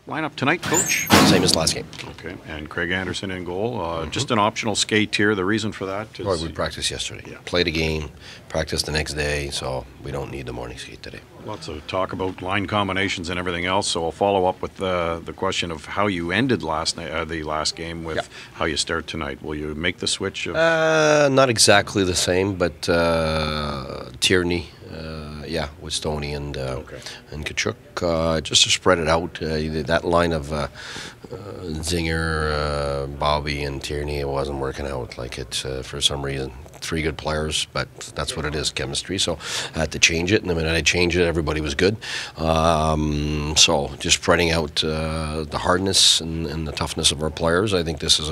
Lineup tonight, Coach? Same as last game. Okay, and Craig Anderson in goal. Just an optional skate here. The reason for that is... Well, we practiced yesterday. Yeah. Played a game, practiced the next day, so we don't need the morning skate today. Lots of talk about line combinations and everything else, so I'll follow up with the question of how you ended the last game with how you start tonight. Will you make the switch? Not exactly the same, but Tierney, with Stoney and Kachuk, just to spread it out. That line of Zinger, Bobby, and Tierney, it wasn't working out. Like it's for some reason. 3 good players, but that's what it is, chemistry. So I had to change it, and the minute I changed it, everybody was good. So just spreading out the hardness and the toughness of our players. I think this is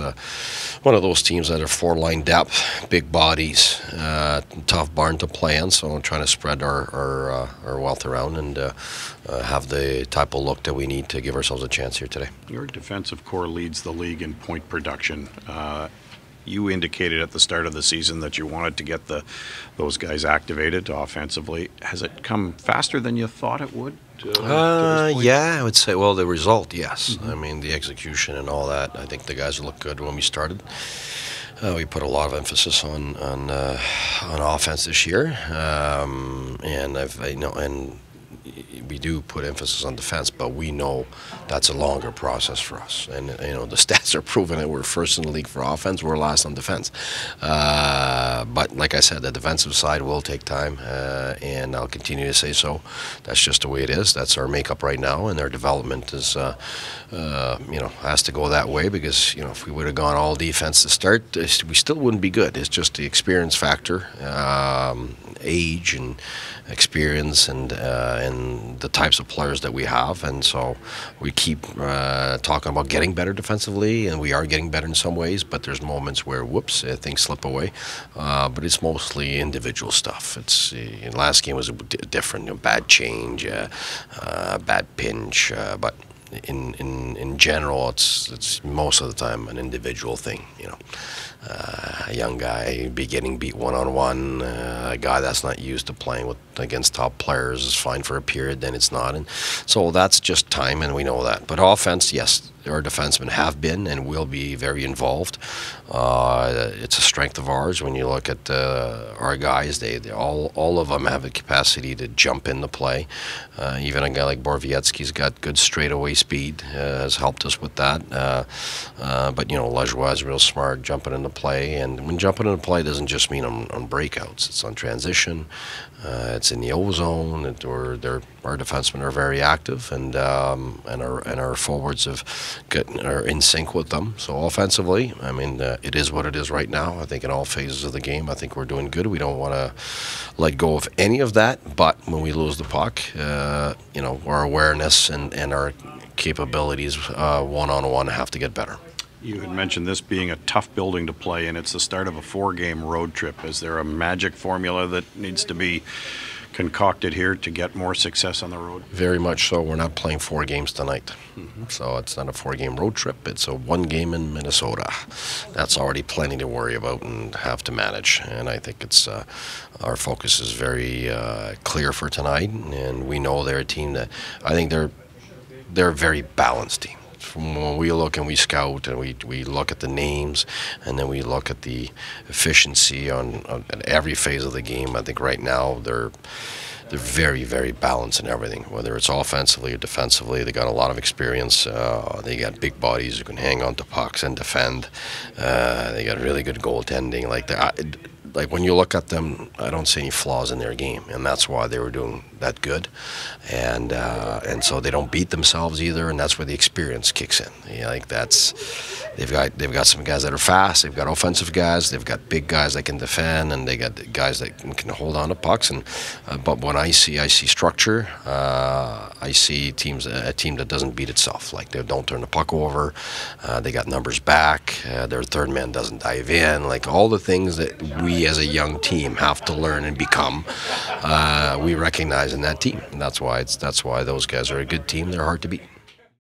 one of those teams that are 4-line depth, big bodies, tough barn to play in. So I'm trying to spread our wealth around and have the type of look that we need to give ourselves a chance here today. Your defensive core leads the league in point production. You indicated at the start of the season that you wanted to get those guys activated offensively. Has it come faster than you thought it would? Yeah, I would say. Well, the result, yes. I mean, the execution and all that. I think the guys looked good when we started. We put a lot of emphasis on offense this year, and we do put emphasis on defense, but we know that's a longer process for us. And the stats are proving that we're first in the league for offense, we're last on defense. But like I said, the defensive side will take time, and I'll continue to say so. That's just the way it is. That's our makeup right now, and their development is, has to go that way because if we would have gone all defense to start, we still wouldn't be good. It's just the experience factor, age and experience, and the types of players that we have, and so we keep talking about getting better defensively, and we are getting better in some ways, but there's moments where things slip away, but it's mostly individual stuff. It's last game was different, bad change, bad pinch, but in general, it's most of the time an individual thing. A young guy getting beat one-on-one, a guy that's not used to playing against top players is fine for a period, then it's not. And so that's just time, and we know that. But offense, yes, our defensemen have been and will be very involved. It's a strength of ours. When you look at our guys, they all of them have a capacity to jump into play. Even a guy like Borowiecki's got good straightaway speed, has helped us with that. But Lajoie is real smart jumping into play, and when jumping into play doesn't just mean on breakouts. It's on transition. It's in the O-zone. Our defensemen are very active, and our forwards are in sync with them. So offensively, I mean, it is what it is right now. I think in all phases of the game, I think we're doing good. We don't want to let go of any of that. But when we lose the puck, our awareness and our capabilities one-on-one have to get better. You had mentioned this being a tough building to play in. It's the start of a 4-game road trip. Is there a magic formula that needs to be concocted here to get more success on the road? Very much so. We're not playing 4 games tonight. So it's not a 4-game road trip. It's a 1 game in Minnesota. That's already plenty to worry about and have to manage. And I think it's our focus is very clear for tonight. And we know they're a team that I think they're a very balanced team. From when we look and we scout and we look at the names, and then we look at the efficiency on every phase of the game, I think right now they're very, very balanced in everything, whether it's offensively or defensively. They got a lot of experience. They got big bodies who can hang on to pucks and defend. They got really good goaltending. Like when you look at them, I don't see any flaws in their game, and that's why they were doing that good. And so they don't beat themselves either, and that's where the experience kicks in. They've got some guys that are fast. They've got offensive guys. They've got big guys that can defend, and they got guys that can hold on to pucks. And but when I see structure. I see a team that doesn't beat itself. Like they don't turn the puck over. They got numbers back. Their third man doesn't dive in. Like all the things that we as a young team have to learn and become, we recognize in that team. And that's why those guys are a good team. They're hard to beat.